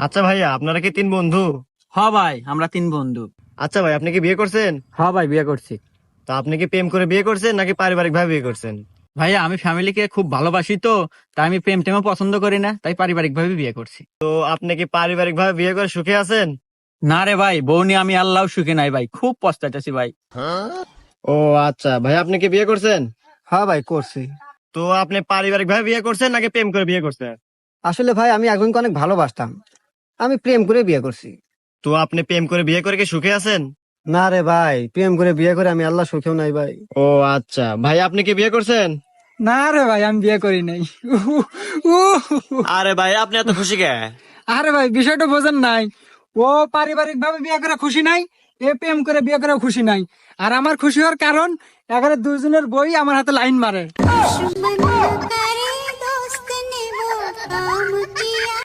আচ্ছা ভাইয়া, আপনারা কি তিন বন্ধু? হ ভাই, আমরা তিন বন্ধু। আচ্ছা ভাই, আপনি কি বিয়ে করছেন? হ ভাই, বিয়ে করছি। তো আপনি কি প্রেম করে বিয়ে করছেন নাকি পারিবারিক ভাবে বিয়ে করছেন? ভাইয়া, আমি ফ্যামিলিকে খুব ভালোবাসি, তো তাই আমি প্রেম টেমও পছন্দ করি না, তাই পারিবারিক ভাবে বিয়ে করছি। তো আপনি কি পারিবারিক ভাবে বিয়ে করে সুখে আছেন? না রে ভাই, বউ নিয়ে আমি আল্লাহ সুখে নাই ভাই, খুব পস্তাইতেছি ভাই। ও আচ্ছা ভাই, আপনি কি বিয়ে করছেন? হ্যাঁ ভাই, করছি। তো আপনি পারিবারিক ভাবে বিয়ে করছেন নাকি প্রেম করে বিয়ে করছেন? আসলে ভাই, আমি একজনকে অনেক ভালোবাসতাম, আমি প্রেম করে বিয়ে করছি। তো আপনি প্রেম করে বিয়ে করে কি সুখে আছেন? না রে ভাই, প্রেম করে বিয়ে করে আমি আল্লাহ সুখেও নাই ভাই। ও আচ্ছা ভাই, আপনি কি বিয়ে করছেন? না রে ভাই, আমি বিয়ে করি নাই। আরে ভাই, আপনি এত খুশি কে? আরে ভাই, বিষয়টা বোঝেন নাই। ও পারিবারিক ভাবে বিয়ে করে খুশি নাই, এ প্রেম করে বিয়ে করে খুশি নাই। আর আমার খুশি হওয়ার কারণ, এখানে দুজনের বই আমার হাতে লাইন মারে। दुश्मन न करे दोस्त ने वो काम किया।